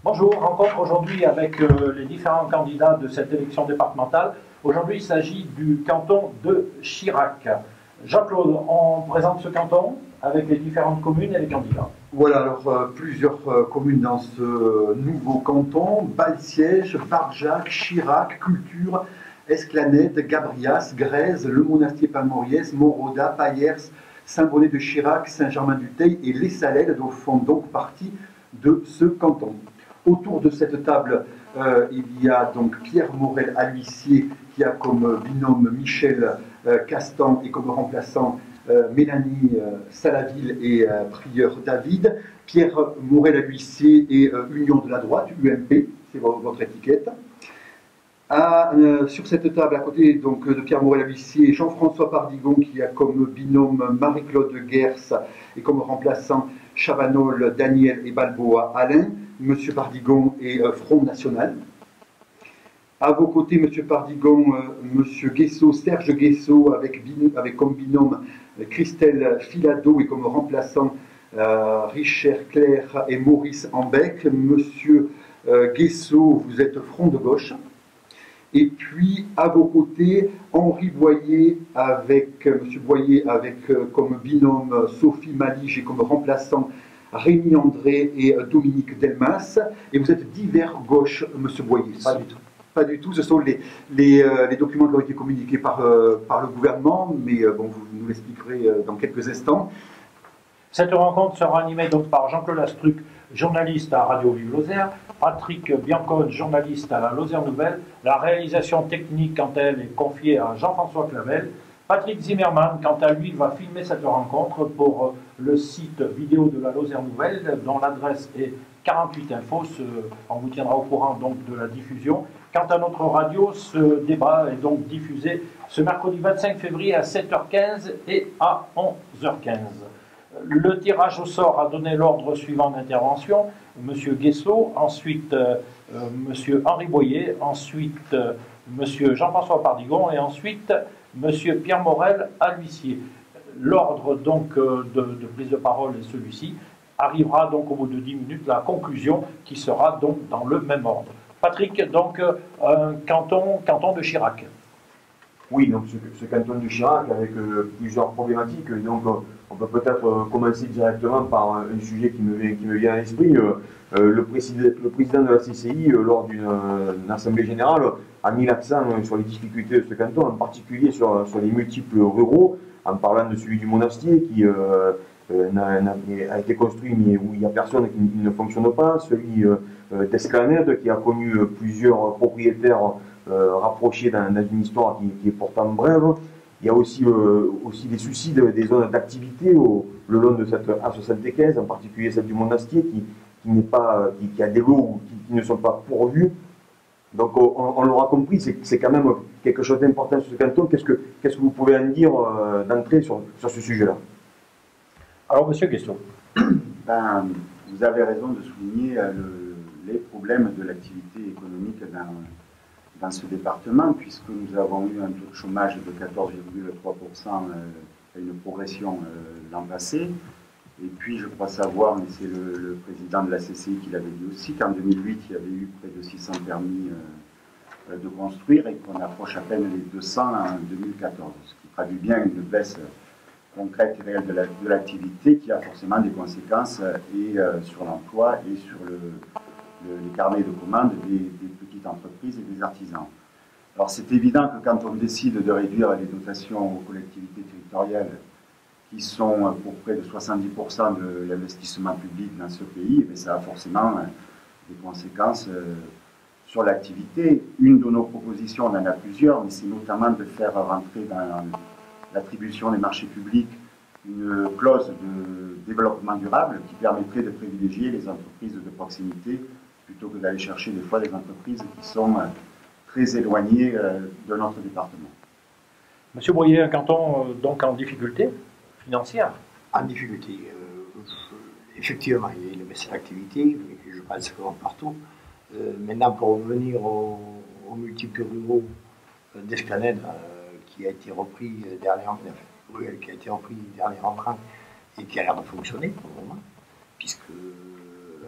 Bonjour, rencontre aujourd'hui avec les différents candidats de cette élection départementale. Aujourd'hui, il s'agit du canton de Chirac. Jean-Claude, on présente ce canton avec les différentes communes et les candidats. Voilà, alors plusieurs communes dans ce nouveau canton: Bal-Siège, Barjac, Chirac, Culture, Esclanette, Gabrias, Grèze, Le Monastier-Palmoriès, Moroda, Payers, Saint-Bonnet de Chirac, Saint-Germain-du-Teil et Les Salelles font donc partie de ce canton. Autour de cette table, il y a donc Pierre Morel à l'huissier qui a comme binôme Michel Castan et comme remplaçant Mélanie Salaville et Prieur David. Pierre Morel à l'huissier et Union de la droite, UMP, c'est votre étiquette. Sur cette table, à côté donc, de Pierre Morel à l'huissier, Jean-François Pardigon qui a comme binôme Marie-Claude Gers et comme remplaçant Chavanol, Daniel et Balboa Alain. Monsieur Pardigon et Front National. À vos côtés, Monsieur Pardigon, Monsieur Guesso, Serge Guesso, avec comme binôme Christelle Filado et comme remplaçant Richard Claire et Maurice Ambec. Monsieur Guesso, vous êtes Front de gauche. Et puis, à vos côtés, Henri Boyer, Monsieur Boyer, avec comme binôme Sophie Malige et comme remplaçant Rémi André et Dominique Delmas. Et vous êtes divers gauche, Monsieur Boyer. Pas du tout. Pas du tout, ce sont les documents qui ont été communiqués par le gouvernement, mais bon, vous nous l'expliquerez dans quelques instants. Cette rencontre sera animée donc par Jean-Claude Astruc, journaliste à Radio Vive Lozère, Patrick Biancone, journaliste à la Lozère Nouvelle. La réalisation technique, quant à elle, est confiée à Jean-François Clavel. Patrick Zimmermann, quant à lui, va filmer cette rencontre pour le site vidéo de la Lozère Nouvelle, dont l'adresse est 48 Infos. On vous tiendra au courant donc de la diffusion. Quant à notre radio, ce débat est donc diffusé ce mercredi 25 février à 7h15 et à 11h15. Le tirage au sort a donné l'ordre suivant d'intervention: Monsieur Guesso, ensuite Monsieur Henri Boyer, ensuite Monsieur Jean-François Pardigon et ensuite Monsieur Pierre Morel à l'huissier. L'ordre donc de prise de parole est celui-ci. Arrivera donc au bout de 10 minutes la conclusion qui sera donc dans le même ordre. Patrick, donc canton de Chirac. Oui, donc ce canton de Chirac avec plusieurs problématiques. Donc on peut peut-être commencer directement par un sujet qui me vient à l'esprit. Le président de la CCI, lors d'une assemblée générale, a mis l'accent sur les difficultés de ce canton, en particulier sur les multiples ruraux, en parlant de celui du Monastier qui a été construit mais où il n'y a personne qui ne fonctionne pas, celui d'Esclanette qui a connu plusieurs propriétaires rapprochés dans une histoire qui est pourtant brève. Il y a aussi des soucis des zones d'activité le long de cette A75, en particulier celle du Monastier, qui a des lots qui ne sont pas pourvus. Donc on l'aura compris, c'est quand même quelque chose d'important sur ce canton. Qu'est-ce que vous pouvez en dire d'entrée sur ce sujet-là? Alors, Monsieur Guesso. Vous avez raison de souligner les problèmes de l'activité économique dans ce département, puisque nous avons eu un taux de chômage de 14,3%, une progression l'an passé. Et puis, je crois savoir, mais c'est le président de la CCI qui l'avait dit aussi, qu'en 2008, il y avait eu près de 600 permis de construire et qu'on approche à peine les 200 en 2014, ce qui traduit bien une baisse concrète et réelle de l'activité qui a forcément des conséquences sur l'emploi et sur les carnets de commandes des petites entreprises et des artisans. Alors c'est évident que quand on décide de réduire les dotations aux collectivités territoriales, qui sont pour près de 70% de l'investissement public dans ce pays, et ça a forcément des conséquences sur l'activité. Une de nos propositions, on en a plusieurs, mais c'est notamment de faire rentrer dans l'attribution des marchés publics une clause de développement durable qui permettrait de privilégier les entreprises de proximité plutôt que d'aller chercher des fois des entreprises qui sont très éloignées de notre département. Monsieur Boyer, un canton donc en difficulté financière? En difficulté. Effectivement, il y a une baisse d'activité, je pense comme partout. Maintenant, pour revenir aux multiples ruraux d'Esclanette, qui a été repris dernièrement, et qui a l'air de fonctionner pour le moment, puisque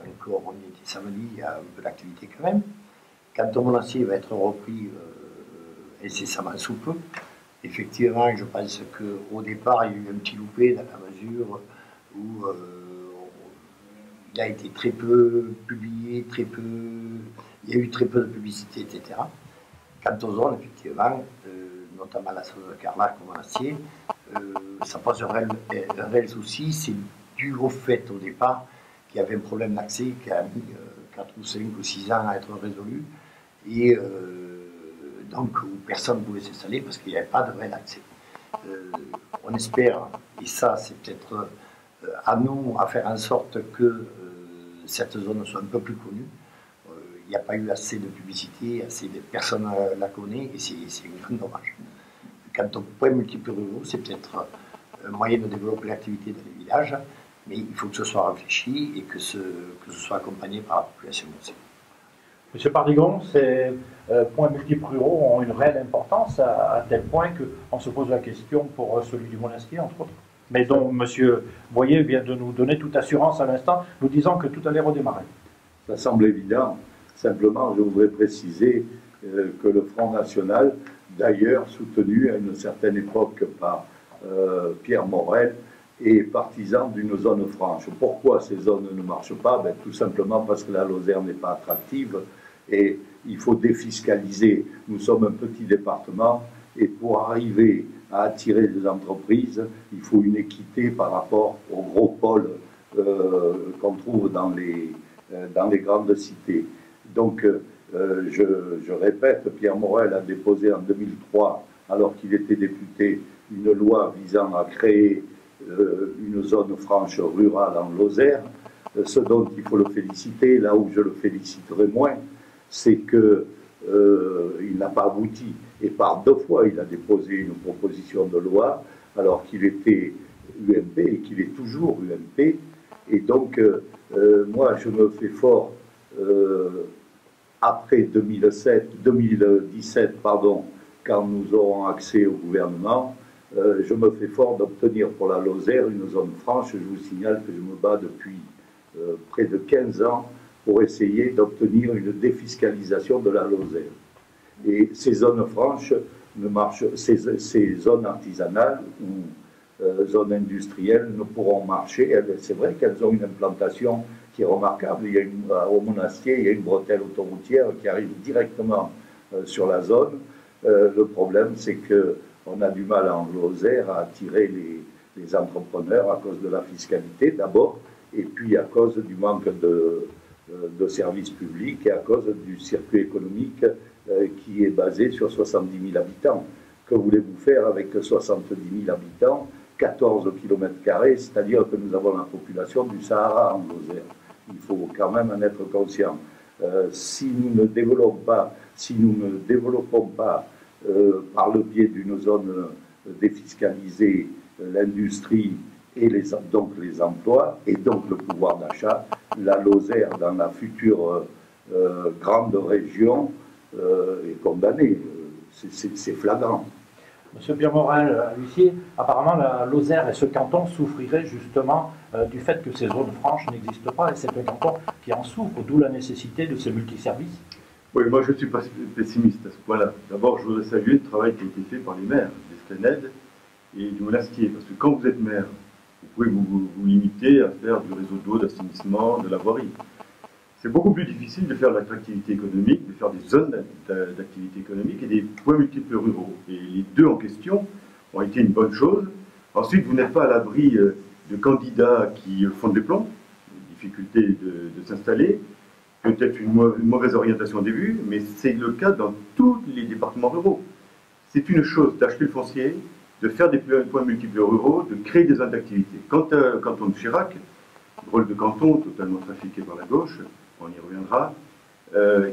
encore, on y était samedi, il y a un peu d'activité quand même. Quand Monastier va être repris incessamment sous peu, effectivement, je pense qu'au départ, il y a eu un petit loupé dans la mesure où il a été très peu publié, il y a eu très peu de publicité, etc. Quant aux zones, effectivement, notamment la zone de Carnac ou Monastier, ça pose un réel souci. C'est dû au fait au départ qu'il y avait un problème d'accès qui a mis 4 ou 5 ou 6 ans à être résolu et donc où personne ne pouvait s'installer parce qu'il n'y avait pas de réel accès. On espère, et ça c'est peut-être à nous à faire en sorte que cette zone soit un peu plus connue. Il n'y a pas eu assez de publicité, assez de personnes la connaissent et c'est un grand dommage. Quant aux points multiples ruraux, c'est peut-être un moyen de développer l'activité dans les villages, mais il faut que ce soit réfléchi et que ce soit accompagné par la population aussi. Monsieur Pardigon, ces points multiples ruraux ont une réelle importance à tel point qu'on se pose la question pour celui du Monastier, entre autres, mais dont Monsieur Boyer vient de nous donner toute assurance à l'instant, nous disant que tout allait redémarrer. Ça semble évident. Simplement, je voudrais préciser que le Front National, d'ailleurs soutenu à une certaine époque par Pierre Morel, est partisan d'une zone franche. Pourquoi ces zones ne marchent pas? Tout simplement parce que la Lozère n'est pas attractive et il faut défiscaliser. Nous sommes un petit département et pour arriver à attirer des entreprises, il faut une équité par rapport aux gros pôles qu'on trouve dans les grandes cités. Donc, je répète, Pierre Morel a déposé en 2003, alors qu'il était député, une loi visant à créer une zone franche rurale en Lozère. Ce dont il faut le féliciter, là où je le féliciterai moins, c'est qu'il n'a pas abouti. Et par 2 fois, il a déposé une proposition de loi, alors qu'il était UMP et qu'il est toujours UMP. Et donc, moi, je me fais fort après 2017, quand nous aurons accès au gouvernement, je me fais fort d'obtenir pour la Lozère une zone franche. Je vous signale que je me bats depuis près de 15 ans pour essayer d'obtenir une défiscalisation de la Lozère. Et ces zones franches ne marchent, ces zones artisanales ou zones industrielles ne pourront marcher. C'est vrai qu'elles ont une implantation qui est remarquable. Il y a au Monastier, il y a une bretelle autoroutière qui arrive directement sur la zone. Le problème, c'est qu'on a du mal en Lozère à attirer les entrepreneurs à cause de la fiscalité d'abord, et puis à cause du manque de services publics et à cause du circuit économique qui est basé sur 70 000 habitants. Que voulez-vous faire avec 70 000 habitants, 14 km², c'est-à-dire que nous avons la population du Sahara en Lozère. Il faut quand même en être conscient. Si nous ne développons pas par le biais d'une zone défiscalisée l'industrie et donc les emplois et donc le pouvoir d'achat, la Lozère dans la future grande région est condamnée. C'est flagrant. Monsieur Pierre Morel, huissier, apparemment la Lozère et ce canton souffriraient justement du fait que ces zones franches n'existent pas et c'est un canton qui en souffre, d'où la nécessité de ces multiservices. Oui, moi je ne suis pas pessimiste à ce point-là. D'abord, je voudrais saluer le travail qui a été fait par les maires d'Esclanède et du Monastier, parce que quand vous êtes maire, vous pouvez vous limiter à faire du réseau d'eau, d'assainissement, de la voirie. C'est beaucoup plus difficile de faire de l'attractivité économique, de faire des zones d'activité économique et des points multiples ruraux. Et les deux en question ont été une bonne chose. Ensuite, vous n'êtes pas à l'abri de candidats qui font des plans, des difficultés de s'installer, peut-être une mauvaise orientation au début, mais c'est le cas dans tous les départements ruraux. C'est une chose d'acheter le foncier, de faire des points multiples ruraux, de créer des zones d'activité. Quant au canton de Chirac, rôle de canton totalement trafiqué par la gauche, on y reviendra,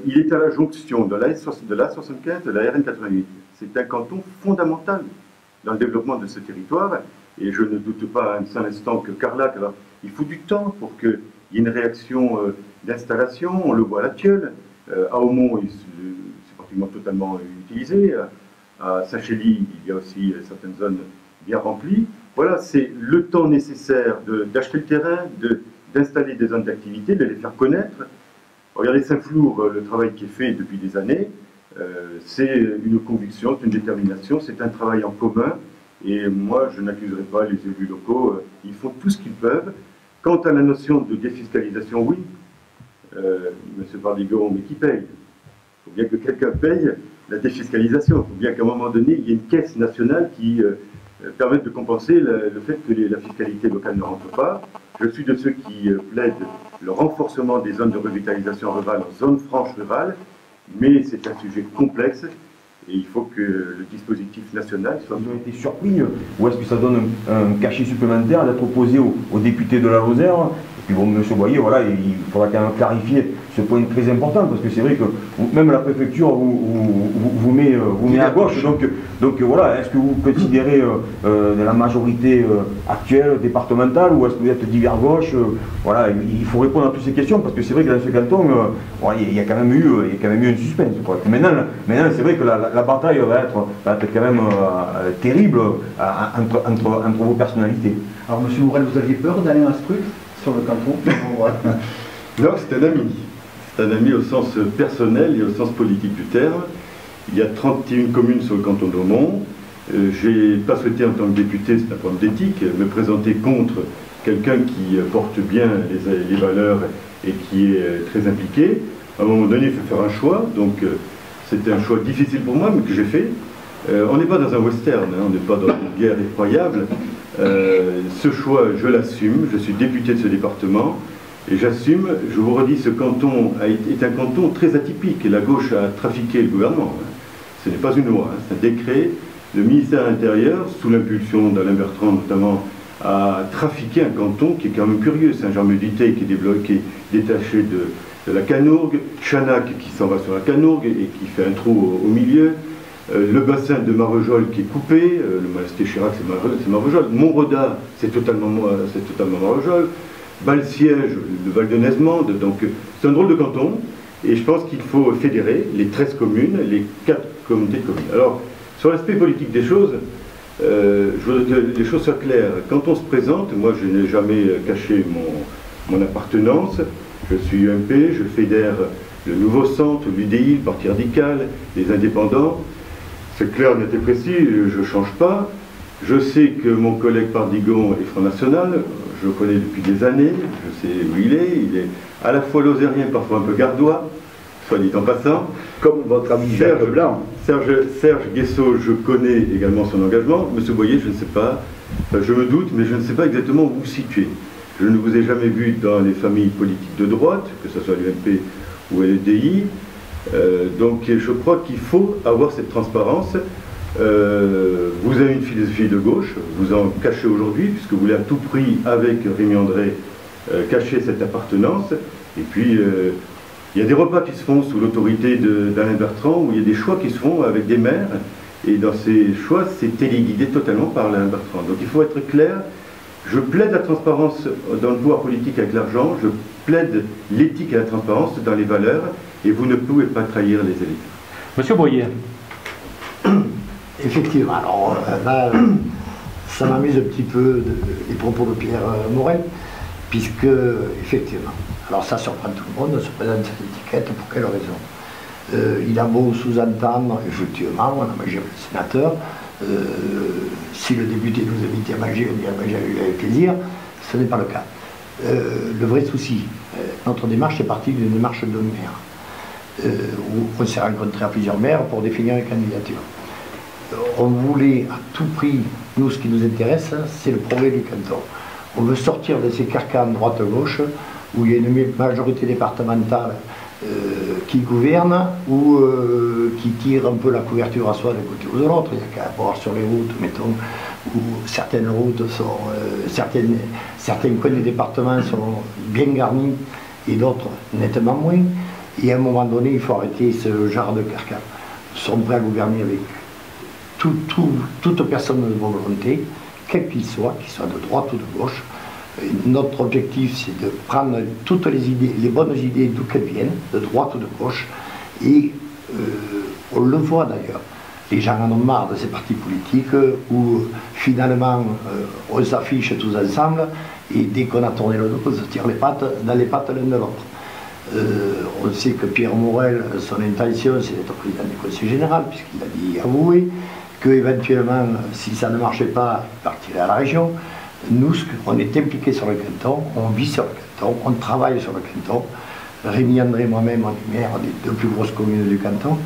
il est à la jonction de l'A75 et de la RN88. C'est un canton fondamental dans le développement de ce territoire, et je ne doute pas un seul instant que Carlac, alors, il faut du temps pour qu'il y ait une réaction d'installation, on le voit à la Tilleul, à Aumont, c'est pratiquement totalement utilisé, à Saint-Chély, il y a aussi certaines zones bien remplies. Voilà, c'est le temps nécessaire d'acheter le terrain, d'installer des zones d'activité, de les faire connaître. Regardez Saint-Flour, le travail qui est fait depuis des années, c'est une conviction, c'est une détermination, c'est un travail en commun. Et moi, je n'accuserai pas les élus locaux, ils font tout ce qu'ils peuvent. Quant à la notion de défiscalisation, oui, M. Pardigon, mais qui paye? Il faut bien que quelqu'un paye la défiscalisation. Il faut bien qu'à un moment donné, il y ait une caisse nationale qui permette de compenser le fait que la fiscalité locale ne rentre pas. Je suis de ceux qui plaident le renforcement des zones de revitalisation rurale en zone franche rurale, mais c'est un sujet complexe et il faut que le dispositif national soit... Ils ont été surpris, ou est-ce que ça donne un cachet supplémentaire d'être opposé aux députés de la Lozère? Et puis bon, M. Boyer, voilà, il faudra quand même clarifier ce point très important, parce que c'est vrai que même la préfecture vous met à gauche, donc voilà, est-ce que vous considérez la majorité actuelle départementale, ou est-ce que vous êtes divers gauche? Voilà, il faut répondre à toutes ces questions, parce que c'est vrai que dans ce canton, il y a quand même eu un suspense, quoi. Maintenant c'est vrai que la bataille va être quand même terrible entre vos personnalités. Alors, M. Morel, vous aviez peur d'aller à Struc sur le canton? Non, c'est un ami. C'est un ami au sens personnel et au sens politique du terme. Il y a 31 communes sur le canton d'Aumont. Je n'ai pas souhaité, en tant que député, c'est un problème d'éthique, me présenter contre quelqu'un qui porte bien les valeurs et qui est très impliqué. À un moment donné, il faut faire un choix. Donc, c'était un choix difficile pour moi, mais que j'ai fait. On n'est pas dans un western, hein, on n'est pas dans une guerre effroyable. Ce choix, je l'assume. Je suis député de ce département. Et j'assume, je vous redis, ce canton est un canton très atypique. Et la gauche a trafiqué le gouvernement. Ce n'est pas une loi, hein, c'est un décret. Le ministère de l'Intérieur, sous l'impulsion d'Alain Bertrand notamment, a trafiqué un canton qui est quand même curieux. Saint-Jean-Médité qui est débloqué, détaché de la Canourgue, Chanac qui s'en va sur la Canourgue et qui fait un trou au milieu, le bassin de Marvejols qui est coupé, le Malesté Chirac c'est Marvejols, Montredard c'est totalement Marvejols, Balsiège, le Val de Nesmande, donc c'est un drôle de canton, et je pense qu'il faut fédérer les 13 communes, les 4 communautés de communes. Alors, sur l'aspect politique des choses, je voudrais que les choses soient claires. Quand on se présente, moi je n'ai jamais caché mon appartenance, je suis UMP, je fédère le Nouveau Centre, l'UDI, le Parti Radical, les Indépendants. C'est clair, net et précis, je ne change pas. Je sais que mon collègue Pardigon est Front National, je le connais depuis des années, je sais où il est à la fois lozérien, parfois un peu gardois, soit dit en passant. Comme votre ami Serge Blanc. Serge Guessot, je connais également son engagement. Monsieur Boyer, je ne sais pas, je me doute, mais je ne sais pas exactement où vous situez. Je ne vous ai jamais vu dans les familles politiques de droite, que ce soit l'UMP ou l'UDI. Donc je crois qu'il faut avoir cette transparence. Vous avez une philosophie de gauche, vous en cachez aujourd'hui, puisque vous voulez à tout prix, avec Rémi André, cacher cette appartenance. Et puis, il y a des repas qui se font sous l'autorité d'Alain Bertrand, où il y a des choix qui se font avec des maires, et dans ces choix, c'est téléguidé totalement par Alain Bertrand. Donc il faut être clair, je plaide la transparence dans le pouvoir politique avec l'argent, je plaide l'éthique et la transparence dans les valeurs, et vous ne pouvez pas trahir les électeurs. Monsieur Boyer. Effectivement, alors là, ça m'amuse un petit peu les propos de Pierre Morel, puisque, effectivement, alors ça surprend tout le monde, on se présente cette étiquette, pour quelle raison? Il a beau sous-entendre, effectivement, on a mangé avec le sénateur, si le député nous invitait à manger, on irait manger avec plaisir, ce n'est pas le cas. Le vrai souci, notre démarche est partie d'une démarche de maire, où on s'est rencontré à plusieurs maires pour définir une candidature. On voulait à tout prix, nous ce qui nous intéresse, c'est le progrès du canton. On veut sortir de ces carcans droite-gauche où il y a une majorité départementale qui gouverne ou qui tire un peu la couverture à soi d'un côté ou de l'autre. Il n'y a qu'à voir sur les routes, mettons, où certaines routes sont, certains coins des départements sont bien garnis et d'autres nettement moins. Et à un moment donné, il faut arrêter ce genre de carcan. Nous sommes prêts à gouverner avec toute personne de bonne volonté, quel qu'il soit de droite ou de gauche. Notre objectif, c'est de prendre toutes les idées, les bonnes idées d'où qu'elles viennent, de droite ou de gauche, et on le voit d'ailleurs. Les gens en ont marre de ces partis politiques où finalement on s'affiche tous ensemble et dès qu'on a tourné le dos, on se tire dans les pattes l'un de l'autre. On sait que Pierre Morel, son intention, c'est d'être président du Conseil général, puisqu'il a dit avoué, qu'éventuellement, si ça ne marchait pas, il partirait à la région. Nous, on est impliqués sur le canton, on vit sur le canton, on travaille sur le canton. Rémi André, moi-même, on est maire des 2 plus grosses communes du canton.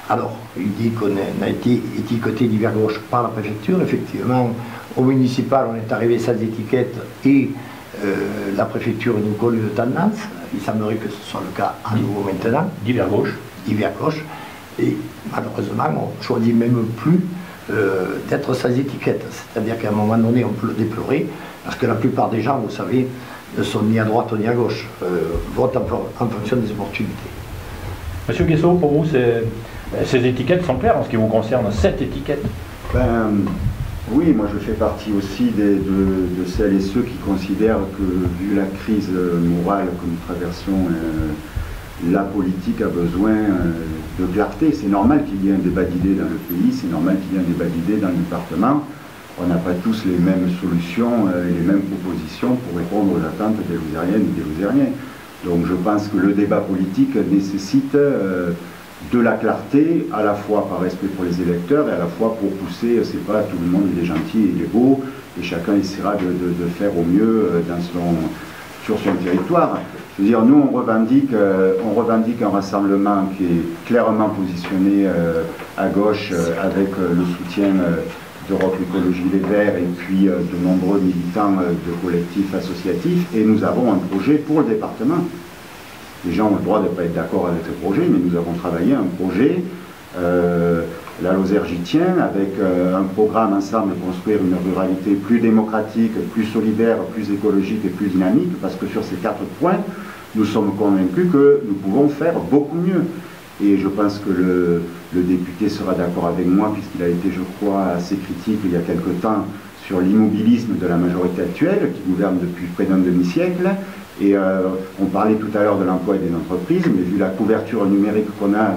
Alors, il dit qu'on a été étiqueté d'hiver gauche par la préfecture. Effectivement, au municipal, on est arrivé sans étiquette et la préfecture nous colle une tendance. Il semblerait que ce soit le cas à nouveau maintenant. D'hiver gauche. D'hiver gauche. Et malheureusement, on ne choisit même plus d'être sans étiquette. C'est-à-dire qu'à un moment donné, on peut le déplorer, parce que la plupart des gens, vous savez, ne sont ni à droite ni à gauche, votent en fonction des opportunités. Monsieur Guessot, pour vous, ces étiquettes sont claires en ce qui vous concerne, cette étiquette? Oui, moi je fais partie aussi de celles et ceux qui considèrent que, vu la crise morale que nous traversons, la politique a besoin de clarté. C'est normal qu'il y ait un débat d'idées dans le pays, c'est normal qu'il y ait un débat d'idées dans le département. On n'a pas tous les mêmes solutions et les mêmes propositions pour répondre aux attentes des Lozériennes et des Lozériens. Donc je pense que le débat politique nécessite de la clarté, à la fois par respect pour les électeurs et à la fois pour pousser, c'est pas tout le monde il est gentil et il est beau, et chacun essaiera de faire au mieux sur son territoire. Je veux dire, nous on revendique un rassemblement qui est clairement positionné à gauche avec le soutien d'Europe Écologie Les Verts et puis de nombreux militants de collectifs associatifs, et nous avons un projet pour le département. Les gens ont le droit de ne pas être d'accord avec ce projet, mais nous avons travaillé un projet, la Lozère j'y tient, avec un programme ensemble de construire une ruralité plus démocratique, plus solidaire, plus écologique et plus dynamique, parce que sur ces 4 points, nous sommes convaincus que nous pouvons faire beaucoup mieux. Et je pense que le député sera d'accord avec moi, puisqu'il a été, je crois, assez critique il y a quelque temps sur l'immobilisme de la majorité actuelle, qui gouverne depuis près d'un demi-siècle. Et on parlait tout à l'heure de l'emploi et des entreprises, mais vu la couverture numérique qu'on a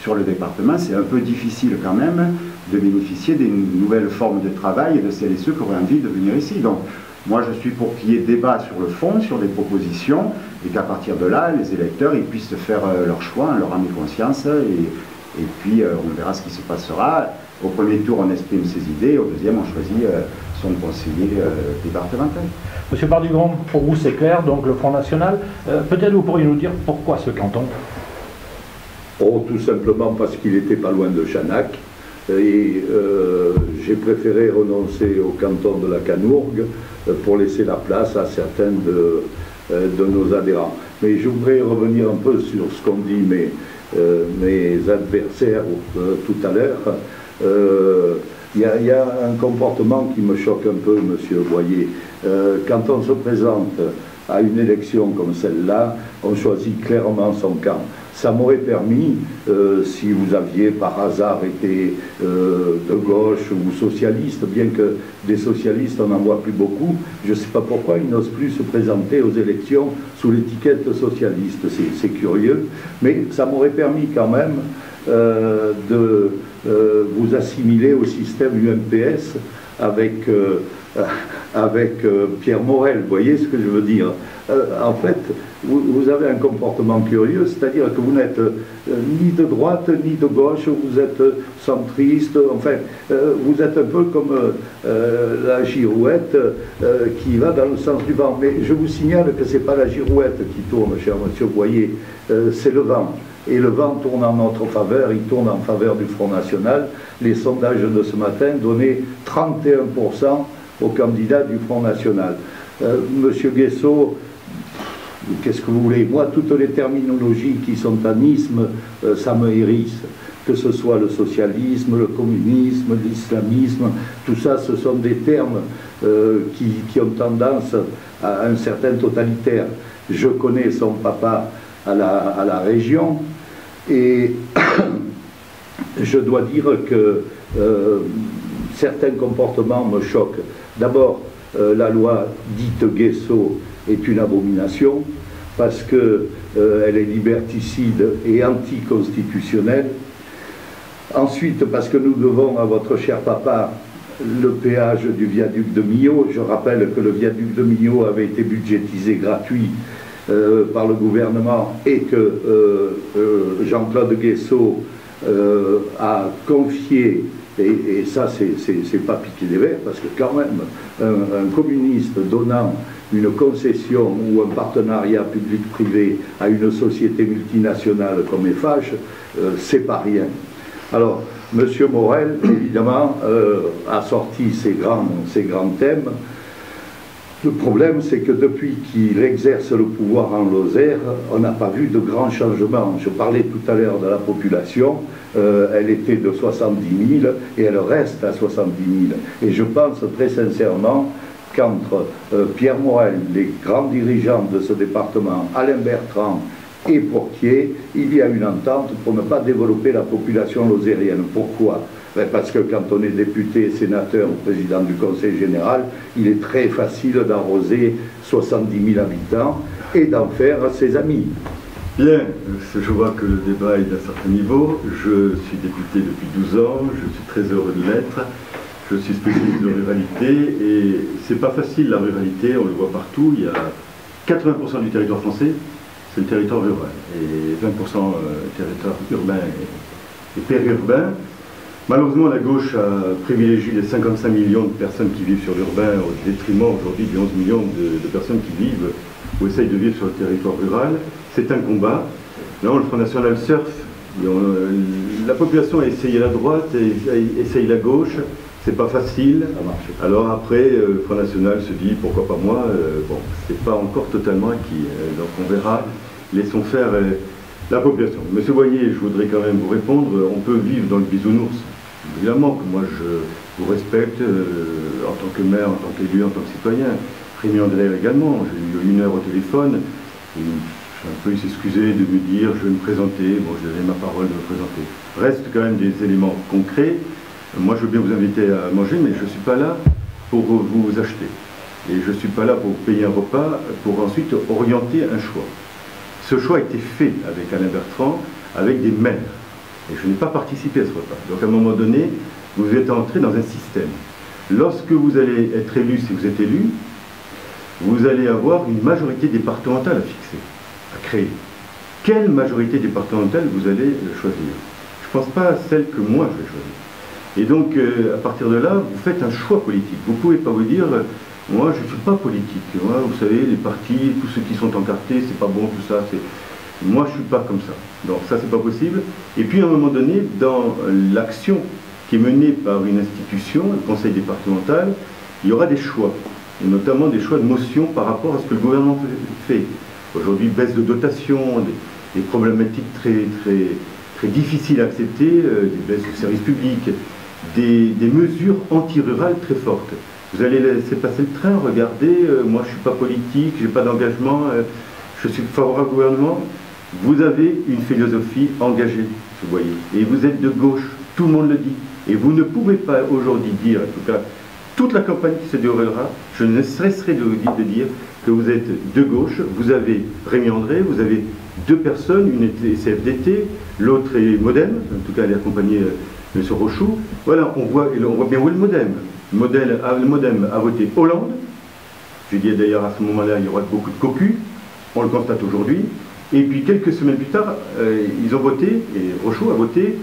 sur le département, c'est un peu difficile quand même de bénéficier des nouvelles formes de travail et de celles et ceux qui auraient envie de venir ici. Donc moi je suis pour qu'il y ait débat sur le fond, sur des propositions, et qu'à partir de là, les électeurs ils puissent faire leur choix en leur âme et conscience, et puis on verra ce qui se passera. Au premier tour, on exprime ses idées, au deuxième, on choisit son conseiller départemental. Monsieur Pardigon, pour vous c'est clair, donc le Front National. Peut-être vous pourriez nous dire pourquoi ce canton? Oh, tout simplement parce qu'il n'était pas loin de Chanac, et j'ai préféré renoncer au canton de la Canourgue pour laisser la place à certains de nos adhérents. Mais je voudrais revenir un peu sur ce qu'ont dit mes adversaires tout à l'heure. Il y a un comportement qui me choque un peu, monsieur Boyer. Quand on se présente à une élection comme celle-là, on choisit clairement son camp. Ça m'aurait permis, si vous aviez par hasard été de gauche ou socialiste, bien que des socialistes on n'en voit plus beaucoup, je ne sais pas pourquoi ils n'osent plus se présenter aux élections sous l'étiquette socialiste. C'est curieux, mais ça m'aurait permis quand même de vous assimiler au système UMPS avec Pierre Morel. Vous voyez ce que je veux dire? En fait, vous avez un comportement curieux, c'est-à-dire que vous n'êtes ni de droite ni de gauche, vous êtes centriste, enfin, vous êtes un peu comme la girouette qui va dans le sens du vent. Mais je vous signale que ce n'est pas la girouette qui tourne, cher monsieur Boyer, c'est le vent. Et le vent tourne en notre faveur, il tourne en faveur du Front National. Les sondages de ce matin donnaient 31% au candidat du Front National. Monsieur Guessot, qu'est-ce que vous voulez? Moi, toutes les terminologies qui sont en isme, ça me hérisse. Que ce soit le socialisme, le communisme, l'islamisme, tout ça, ce sont des termes qui ont tendance à un certain totalitaire. Je connais son papa à la région, et je dois dire que certains comportements me choquent. D'abord, la loi dite Guessot est une abomination parce qu'elle est liberticide et anticonstitutionnelle. Ensuite, parce que nous devons à votre cher papa le péage du viaduc de Millau. Je rappelle que le viaduc de Millau avait été budgétisé gratuit par le gouvernement et que Jean-Claude Guessot a confié, et ça c'est pas piquer des verres, parce que quand même un communiste donnant une concession ou un partenariat public-privé à une société multinationale comme Eiffage, c'est pas rien. Alors, M. Morel, évidemment, a sorti ses grands thèmes. Le problème, c'est que depuis qu'il exerce le pouvoir en Lozère, on n'a pas vu de grands changements. Je parlais tout à l'heure de la population, elle était de 70 000 et elle reste à 70 000. Et je pense très sincèrement qu'entre Pierre Morel, les grands dirigeants de ce département, Alain Bertrand et Porquier, il y a une entente pour ne pas développer la population lozérienne. Pourquoi? Parce que quand on est député, sénateur ou président du Conseil général, il est très facile d'arroser 70 000 habitants et d'en faire ses amis. Bien, je vois que le débat est d'un certain niveau. Je suis député depuis 12 ans, je suis très heureux de l'être. Je suis spécialiste de ruralité et c'est pas facile la ruralité, on le voit partout. Il y a 80% du territoire français, c'est le territoire rural et 20% territoire urbain et périurbain. Malheureusement, la gauche a privilégié les 55 millions de personnes qui vivent sur l'urbain au détriment aujourd'hui des 11 millions de personnes qui vivent ou essayent de vivre sur le territoire rural. C'est un combat. Là, le Front National surfe. La population a essayé la droite, a essayé la gauche. C'est pas facile. Alors après, le Front National se dit pourquoi pas moi. Bon, c'est pas encore totalement acquis. Donc on verra. Laissons faire la population. Monsieur Boignet, je voudrais quand même vous répondre. On peut vivre dans le bisounours. Évidemment que moi je vous respecte en tant que maire, en tant qu'élu, en tant que citoyen. Rémi Andelaire également. J'ai eu 1 heure au téléphone. Je suis un peu s'excuser de me dire je vais me présenter. Bon, je donne ma parole de me présenter. Reste quand même des éléments concrets. Moi, je veux bien vous inviter à manger, mais je ne suis pas là pour vous acheter. Et je ne suis pas là pour payer un repas, pour ensuite orienter un choix. Ce choix a été fait avec Alain Bertrand, avec des maires. Et je n'ai pas participé à ce repas. Donc, à un moment donné, vous êtes entré dans un système. Lorsque vous allez être élu, si vous êtes élu, vous allez avoir une majorité départementale à fixer, à créer. Quelle majorité départementale vous allez choisir? Je ne pense pas à celle que moi je vais choisir. Et donc, à partir de là, vous faites un choix politique. Vous ne pouvez pas vous dire, moi, je ne suis pas politique. Moi, vous savez, les partis, tous ceux qui sont encartés, c'est pas bon, tout ça. Moi, je ne suis pas comme ça. Donc, ça, c'est pas possible. Et puis, à un moment donné, dans l'action qui est menée par une institution, le conseil départemental, il y aura des choix. Et notamment des choix de motion par rapport à ce que le gouvernement fait. Aujourd'hui, baisse de dotation, des problématiques très difficiles à accepter, des baisses de services publics, des mesures anti-rurales très fortes. Vous allez laisser passer le train, regardez, moi je ne suis pas politique, je n'ai pas d'engagement, je suis favorable au gouvernement. Vous avez une philosophie engagée, vous voyez, et vous êtes de gauche, tout le monde le dit. Et vous ne pouvez pas aujourd'hui dire, en tout cas, toute la campagne qui se déroulera, je ne cesserai de dire que vous êtes de gauche, vous avez Rémi André, vous avez 2 personnes, une est CFDT, l'autre est Modem, en tout cas elle est accompagnée M. Rochoux. Voilà, on voit bien où est le Modem. Le Modem a voté Hollande. Je dis d'ailleurs à ce moment-là, il y aura beaucoup de cocus, on le constate aujourd'hui. Et puis quelques semaines plus tard, ils ont voté, et Rochoux a voté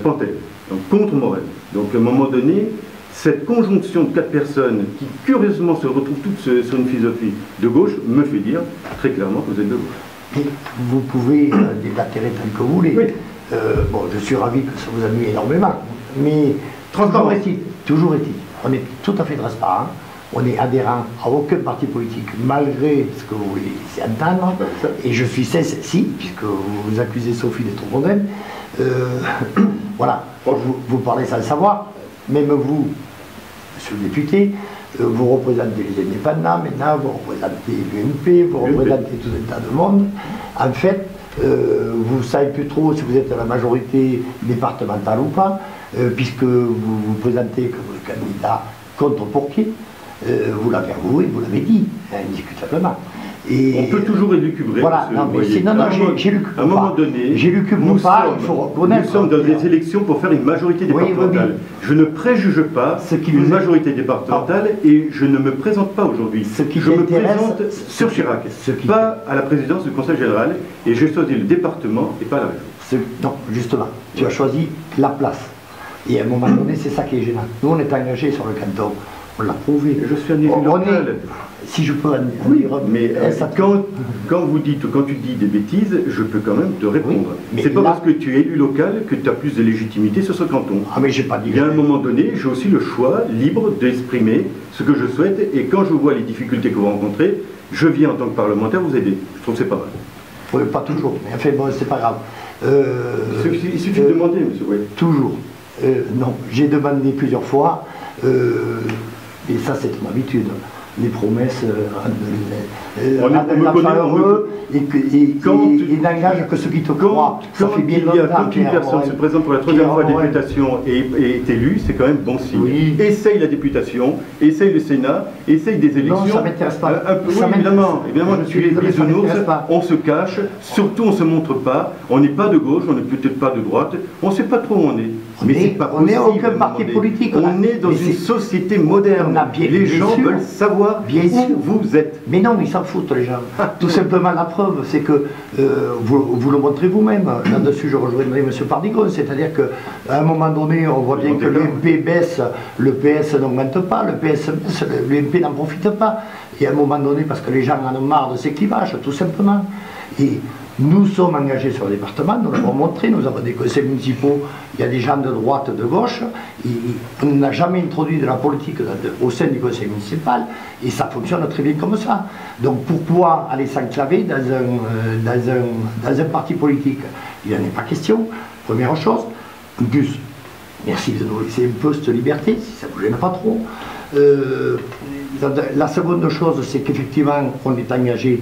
Pantel, donc contre Morel. Donc à un moment donné, cette conjonction de 4 personnes qui curieusement se retrouvent toutes sur une philosophie de gauche me fait dire très clairement que vous êtes de gauche. Et vous pouvez déblatérer tant que vous voulez. Oui. Bon, je suis ravi que ça vous amuse énormément, mais toujours est-il, on est tout à fait transparent, on est adhérent à aucun parti politique, malgré ce que vous voulez laisser entendre, et je suis si, puisque vous accusez Sophie d'être au Modem, voilà, vous parlez sans le savoir, même vous, monsieur le député, vous représentez les indépendants, maintenant vous représentez l'UMP, vous représentez tout un tas de monde. En fait, vous ne savez plus trop si vous êtes à la majorité départementale ou pas, puisque vous vous présentez comme le candidat contre Porquier. Vous l'avez avoué, vous l'avez dit, indiscutablement. On peut toujours élucubrer. Voilà, non, mais sinon, non, à un moment donné, nous sommes dans des élections pour faire une majorité départementale. Oui. Je ne préjuge pas une majorité départementale et je ne me présente pas aujourd'hui. Je me présente sur Chirac, pas à la présidence du Conseil général, et j'ai choisi le département et pas la région. Non, justement, tu as choisi la place. Et à un moment donné, c'est ça qui est gênant. Nous, on est engagés sur le canton. On l'a prouvé. Je suis un élu local. Si je peux oui, mais quand vous dites ou quand tu dis des bêtises, je peux quand même te répondre. Oui, c'est pas parce que tu es élu local que tu as plus de légitimité sur ce canton. Ah mais j'ai pas dit. Il y a un moment donné, j'ai aussi le choix libre d'exprimer ce que je souhaite, et quand je vois les difficultés que vous rencontrez, je viens en tant que parlementaire vous aider. Je trouve que c'est pas mal. Oui, pas toujours, mais enfin bon, c'est pas grave. Il suffit de demander, monsieur. Oui. Toujours. Non, j'ai demandé plusieurs fois, et ça c'est une habitude. Les promesses heureux et n'engage que ceux qui te croient. Quand une personne se présente pour la troisième fois à la députation et est élue, c'est quand même bon signe. Oui. Essaye la députation, essaye le Sénat, essaye des élections. Non, ça m'intéresse pas. Oui, évidemment, je suis bisounours, on se cache, surtout on ne se montre pas, on n'est pas de gauche, on n'est peut-être pas de droite, on ne sait pas trop où on est. Mais c'est pas possible. On n'est aucun parti politique. On est dans une société moderne. Les gens veulent savoir où vous êtes. Mais non, ils s'en foutent les gens. Tout simplement la preuve, c'est que vous le montrez vous-même. Là-dessus, je rejoindrai M. Pardigon. C'est-à-dire qu'à un moment donné, on voit bien que l'UMP baisse, le PS n'augmente pas, le PS baisse, l'UMP n'en profite pas. Et à un moment donné, parce que les gens en ont marre de ces clivages, tout simplement. Et nous sommes engagés sur le département, nous l'avons montré, nous avons des conseils municipaux, il y a des gens de droite, de gauche, on n'a jamais introduit de la politique au sein du conseil municipal, et ça fonctionne très bien comme ça. Donc pourquoi aller s'enclaver dans un parti politique? Il n'en est pas question, première chose. En plus, merci de nous laisser un peu cette liberté, si ça ne vous gêne pas trop. La seconde chose, c'est qu'effectivement, on est engagé.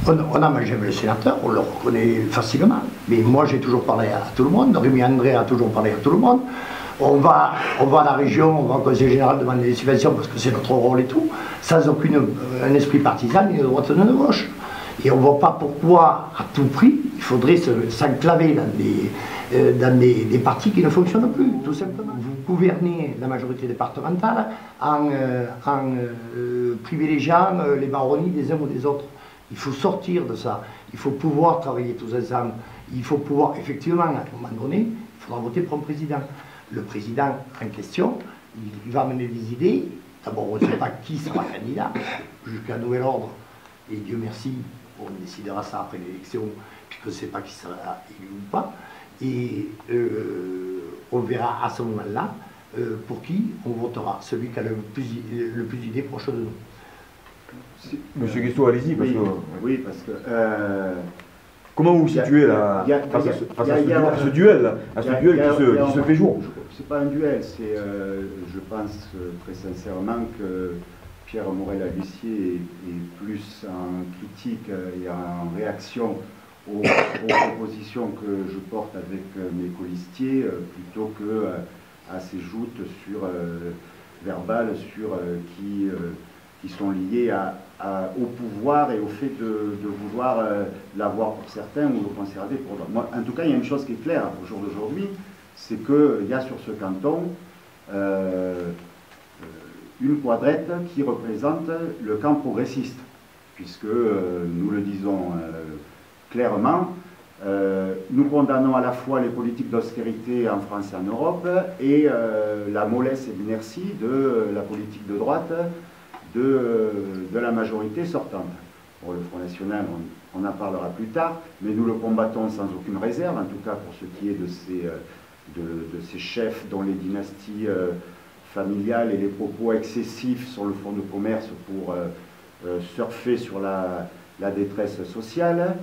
On a mangé avec le sénateur, on le reconnaît facilement. Mais moi, j'ai toujours parlé à tout le monde. Rémi André a toujours parlé à tout le monde. On va à la région, on va au conseil général demander des subventions parce que c'est notre rôle et tout, sans un esprit partisan, ni de droite ni de gauche. Et on ne voit pas pourquoi, à tout prix, il faudrait s'enclaver dans des partis qui ne fonctionnent plus, tout simplement. Vous gouvernez la majorité départementale en privilégiant les baronnies des uns ou des autres. Il faut sortir de ça, il faut pouvoir travailler tous ensemble, il faut pouvoir, effectivement, à un moment donné, il faudra voter pour un président. Le président en question, il va amener des idées, d'abord on ne sait pas qui sera candidat, jusqu'à nouvel ordre, et Dieu merci, on décidera ça après l'élection, puisqu'on ne sait pas qui sera élu ou pas, et on verra à ce moment-là pour qui on votera, celui qui a le plus d'idées proche de nous. Monsieur Guestot, allez-y. Oui, parce que... comment vous vous situez là, face à ce duel qui se fait jour? C'est pas un duel, c'est, je pense très sincèrement que Pierre Morel-A-L'Huissier est plus en critique et en réaction aux propositions que je porte avec mes colistiers plutôt que à ces joutes verbales qui sont liées au pouvoir et au fait de vouloir l'avoir pour certains ou le conserver pour d'autres. Moi, en tout cas, il y a une chose qui est claire au jour d'aujourd'hui, c'est qu'il y a sur ce canton une quadrette qui représente le camp progressiste, puisque nous le disons clairement, nous condamnons à la fois les politiques d'austérité en France et en Europe et la mollesse et l'inertie de la politique de droite de la majorité sortante. Pour le Front National, on en parlera plus tard, mais nous le combattons sans aucune réserve, en tout cas pour ce qui est de ces chefs dont les dynasties familiales et les propos excessifs sur le fonds de commerce pour surfer sur la détresse sociale.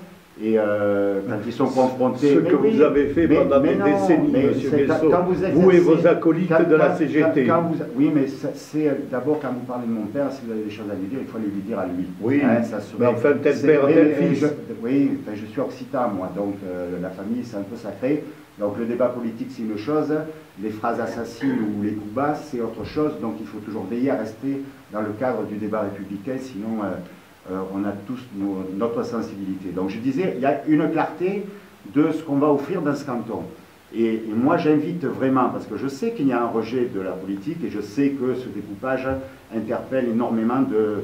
Et quand ils sont confrontés... Ce que vous avez fait pendant des décennies, M. Guestot, vous et vos acolytes de la CGT. Oui, mais c'est d'abord, quand vous parlez de mon père, si vous avez des choses à lui dire, il faut lui dire à lui. Oui, mais enfin, tel père, tel fils. Oui, je suis occitan, moi, donc la famille, c'est un peu sacré. Donc le débat politique, c'est une chose, les phrases assassines ou les coups bas, c'est autre chose. Donc il faut toujours veiller à rester dans le cadre du débat républicain, sinon on a tous notre sensibilité. Donc je disais, il y a une clarté de ce qu'on va offrir dans ce canton. Et moi j'invite vraiment, parce que je sais qu'il y a un rejet de la politique et je sais que ce découpage interpelle énormément de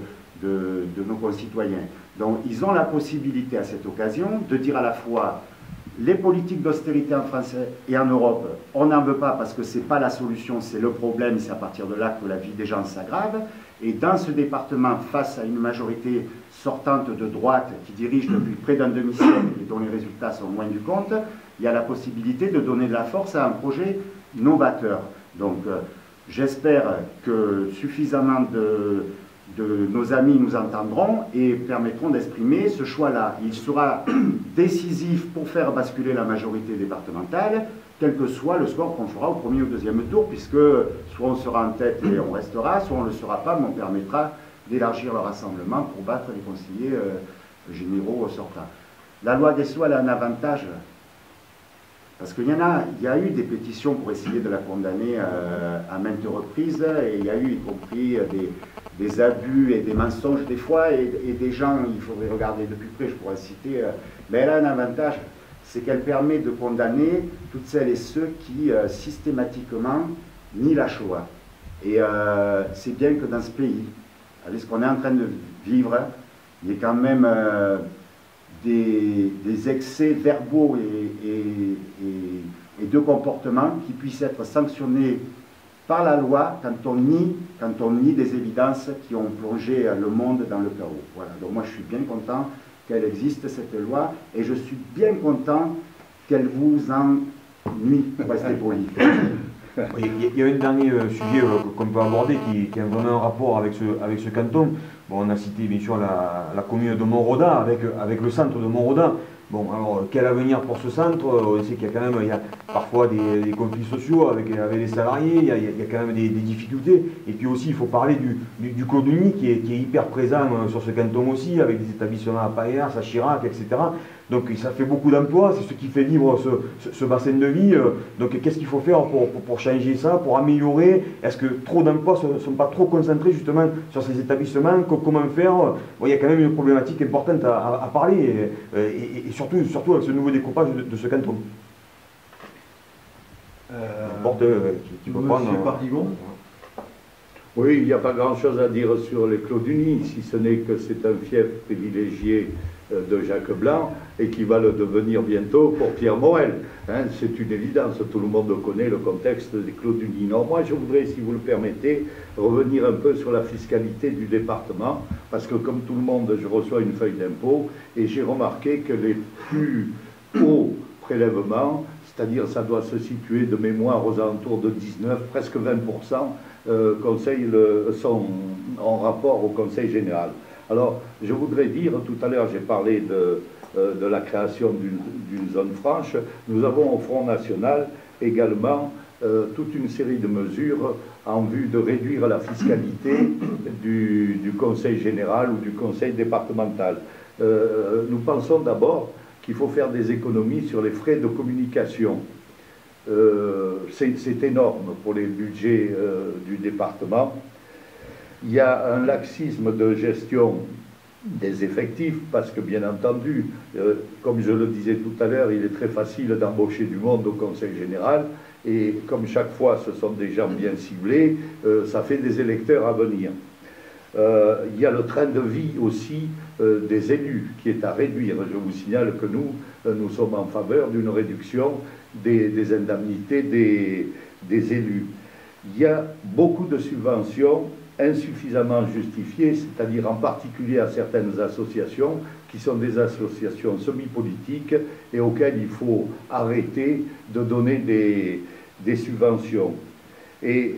nos concitoyens. Donc ils ont la possibilité à cette occasion de dire à la fois les politiques d'austérité en France et en Europe, on n'en veut pas parce que ce n'est pas la solution, c'est le problème, c'est à partir de là que la vie des gens s'aggrave. Et dans ce département, face à une majorité sortante de droite qui dirige depuis près d'un demi-siècle et dont les résultats sont loin du compte, il y a la possibilité de donner de la force à un projet novateur. Donc j'espère que suffisamment de nos amis nous entendront et permettront d'exprimer ce choix-là. Il sera décisif pour faire basculer la majorité départementale, quel que soit le score qu'on fera au premier ou deuxième tour, puisque soit on sera en tête et on restera, soit on ne le sera pas, mais on permettra d'élargir le rassemblement pour battre les conseillers généraux sortants. La loi des lois a un avantage, parce qu'il y a eu des pétitions pour essayer de la condamner à maintes reprises, et il y a eu y compris des abus et des mensonges des fois, et des gens, il faudrait regarder de plus près, je pourrais citer, mais elle a un avantage, c'est qu'elle permet de condamner toutes celles et ceux qui systématiquement nient la Shoah. Et c'est bien que dans ce pays, avec ce qu'on est en train de vivre, il y ait quand même des excès verbaux et de comportements qui puissent être sanctionnés par la loi quand on nie des évidences qui ont plongé le monde dans le chaos. Voilà. Donc moi je suis bien content qu'elle existe cette loi et je suis bien content qu'elle vous ennuie, pour rester poli. Il y a un dernier sujet qu'on peut aborder qui a vraiment un rapport avec ce canton. Bon, on a cité bien sûr la commune de Montrodin avec le centre de Montrodin. Bon, alors quel avenir pour ce centre? On sait qu'il y a quand même parfois des conflits sociaux avec les salariés, il y a quand même des difficultés. Et puis aussi, il faut parler du Clos-du-Nid qui est hyper présent sur ce canton aussi, avec des établissements à Payers, à Chirac, etc. Donc ça fait beaucoup d'emplois, c'est ce qui fait vivre ce bassin de vie. Donc qu'est-ce qu'il faut faire pour changer ça, pour améliorer? Est-ce que trop d'emplois ne sont pas trop concentrés justement sur ces établissements? Comment faire? Bon, il y a quand même une problématique importante à parler, et surtout avec ce nouveau découpage de ce canton. Monsieur Pardigon. Oui, il n'y a pas grand-chose à dire sur les Clos-du-Nid, si ce n'est que c'est un fief privilégié de Jacques Blanc et qui va le devenir bientôt pour Pierre Morel. Hein, c'est une évidence, tout le monde connaît le contexte des Clos-du-Nid. Non, moi je voudrais, si vous le permettez, revenir un peu sur la fiscalité du département, parce que comme tout le monde, je reçois une feuille d'impôt et j'ai remarqué que les plus hauts prélèvements, c'est-à-dire ça doit se situer de mémoire aux alentours de 19, presque 20%, sont en rapport au Conseil général. Alors, je voudrais dire, tout à l'heure j'ai parlé de la création d'une zone franche. Nous avons au Front National également toute une série de mesures en vue de réduire la fiscalité du Conseil général ou du Conseil départemental. Nous pensons d'abord qu'il faut faire des économies sur les frais de communication. C'est énorme pour les budgets du département. Il y a un laxisme de gestion des effectifs, parce que bien entendu, comme je le disais tout à l'heure, il est très facile d'embaucher du monde au Conseil général, et comme chaque fois ce sont des gens bien ciblés, ça fait des électeurs à venir. Il y a le train de vie aussi des élus qui est à réduire. Je vous signale que nous sommes en faveur d'une réduction des indemnités des élus. Il y a beaucoup de subventions insuffisamment justifiées, c'est-à-dire en particulier à certaines associations qui sont des associations semi-politiques et auxquelles il faut arrêter de donner des subventions. Et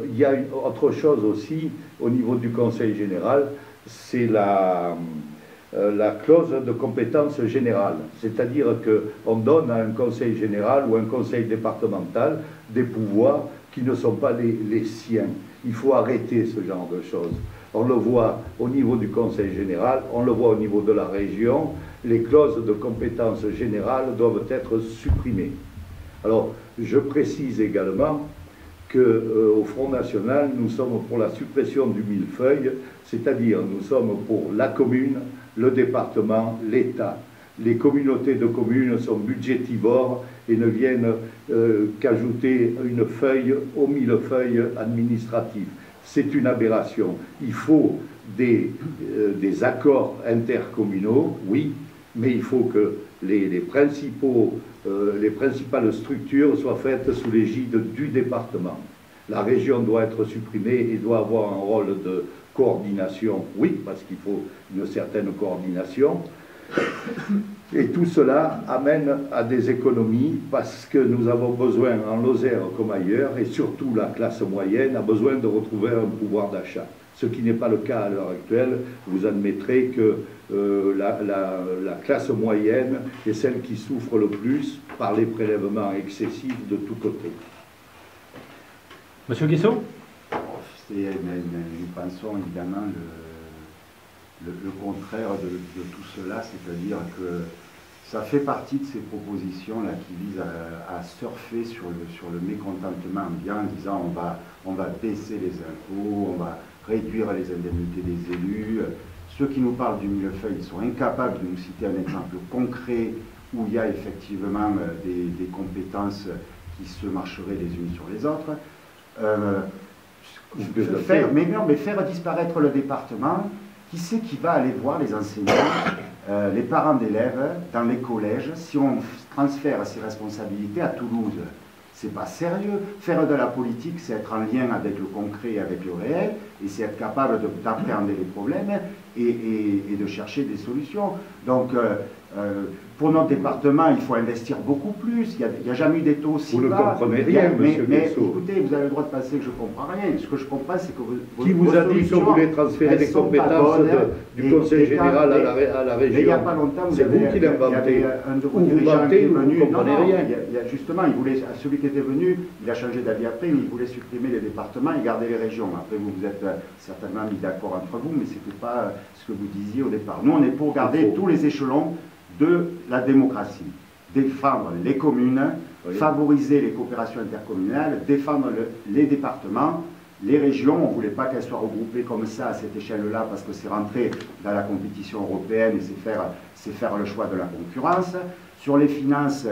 il y a autre chose aussi au niveau du Conseil général, c'est la clause de compétence générale, c'est-à-dire qu'on donne à un conseil général ou un conseil départemental des pouvoirs qui ne sont pas les siens. Il faut arrêter ce genre de choses. On le voit au niveau du conseil général, on le voit au niveau de la région, les clauses de compétence générale doivent être supprimées. Alors, je précise également qu'au Front National, nous sommes pour la suppression du millefeuille, c'est-à-dire nous sommes pour la commune, le département, l'État. Les communautés de communes sont budgétivores et ne viennent qu'ajouter une feuille au millefeuille administratif. C'est une aberration. Il faut des accords intercommunaux, oui, mais il faut que les principales structures soient faites sous l'égide du département. La région doit être supprimée et doit avoir un rôle de coordination, oui, parce qu'il faut une certaine coordination. Et tout cela amène à des économies parce que nous avons besoin, en Lozère comme ailleurs, et surtout la classe moyenne a besoin de retrouver un pouvoir d'achat. Ce qui n'est pas le cas à l'heure actuelle. Vous admettrez que la classe moyenne est celle qui souffre le plus par les prélèvements excessifs de tous côtés. Monsieur Guissot ? Nous pensons évidemment le contraire de tout cela, c'est-à-dire que ça fait partie de ces propositions-là qui visent à surfer sur le mécontentement ambiant en disant on va baisser les impôts, on va réduire les indemnités des élus. Ceux qui nous parlent du millefeuille sont incapables de nous citer un exemple concret où il y a effectivement des compétences qui se marcheraient les unes sur les autres. Faire disparaître le département, qui c'est qui va aller voir les enseignants, les parents d'élèves dans les collèges si on transfère ces responsabilités à Toulouse? C'est pas sérieux. Faire de la politique, c'est être en lien avec le concret, avec le réel, et c'est être capable d'appréhender les problèmes et de chercher des solutions. Donc, pour notre département, il faut investir beaucoup plus. Il n'y a jamais eu des taux aussi bas. Vous ne comprenez rien, monsieur mais Guissot. écoutez, vous avez le droit de penser que je ne comprends rien. Ce que je comprends, c'est que Qui vous a dit qu'on voulait transférer les compétences du Conseil général à la région? Mais il n'y a pas longtemps, c'est vous qui l'inventez. Ou vous mentez, vous ne comprenez rien. Justement, celui qui était venu, il a changé d'avis après, mais il voulait supprimer les départements et garder les régions. Après, vous vous êtes certainement mis d'accord entre vous, mais ce n'était pas ce que vous disiez au départ. Nous, on est pour garder tous les échelons de la démocratie, défendre les communes, favoriser les coopérations intercommunales, défendre les départements, les régions. On ne voulait pas qu'elles soient regroupées comme ça à cette échelle-là parce que c'est rentrer dans la compétition européenne et c'est faire le choix de la concurrence. Sur les finances,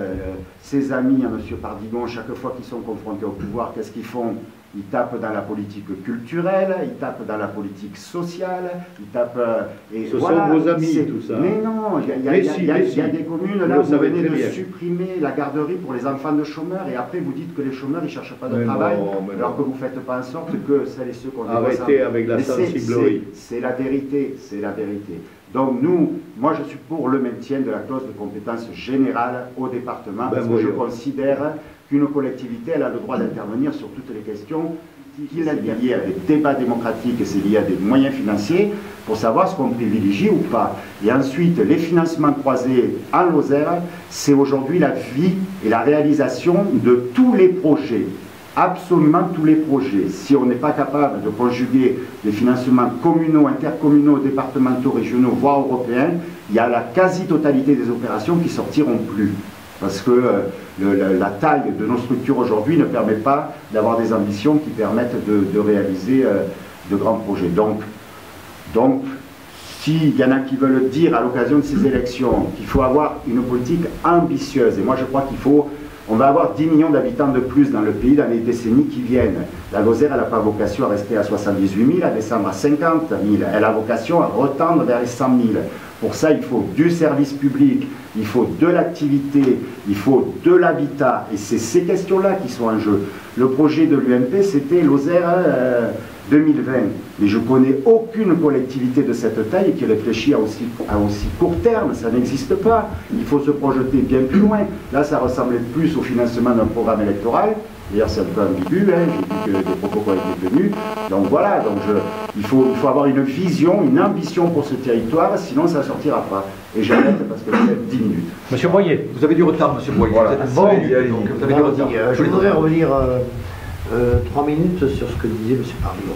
ses amis, M. Pardigon, chaque fois qu'ils sont confrontés au pouvoir, qu'est-ce qu'ils font? Ils tapent dans la politique culturelle, ils tapent dans la politique sociale, ils tapent... Ce sont vos amis, tout ça. Mais non, il y a des communes là où vous venez de supprimer la garderie pour les enfants de chômeurs et après vous dites que les chômeurs ils ne cherchent pas de travail alors que vous ne faites pas en sorte que celles et ceux qu'on arrêtez avec la sensiblerie. C'est la vérité, c'est la vérité. Donc moi je suis pour le maintien de la clause de compétence générale au département parce que je considère qu'une collectivité elle a le droit d'intervenir sur toutes les questions qui sont liées à des débats démocratiques et c'est lié à des moyens financiers pour savoir ce qu'on privilégie ou pas. Et ensuite, les financements croisés en Lozère, c'est aujourd'hui la vie et la réalisation de tous les projets. Absolument tous les projets. Si on n'est pas capable de conjuguer les financements communaux, intercommunaux, départementaux, régionaux, voire européens, il y a la quasi-totalité des opérations qui sortiront plus. Parce que la taille de nos structures aujourd'hui ne permet pas d'avoir des ambitions qui permettent de réaliser de grands projets. Donc s'il y en a qui veulent dire à l'occasion de ces élections qu'il faut avoir une politique ambitieuse, et moi je crois on va avoir 10 millions d'habitants de plus dans le pays dans les décennies qui viennent. La Lozère, elle n'a pas vocation à rester à 78 000, à descendre à 50 000. Elle a vocation à retendre vers les 100 000. Pour ça, il faut du service public, il faut de l'activité, il faut de l'habitat. Et c'est ces questions-là qui sont en jeu. Le projet de l'UMP, c'était Lozère 2020. Mais je ne connais aucune collectivité de cette taille qui réfléchit à aussi court terme. Ça n'existe pas. Il faut se projeter bien plus loin. Là, ça ressemblait plus au financement d'un programme électoral. D'ailleurs, c'est un peu ambigu, hein. J'ai vu que des propos ont été tenus. Donc voilà, il faut avoir une vision, une ambition pour ce territoire, sinon ça ne sortira pas. Et j'arrête parce que vous avez 10 minutes. Monsieur Boyer. Vous avez du retard, monsieur Boyer. Voilà. Vous avez du retard. Je voudrais revenir 3 minutes sur ce que disait M. Pardigon.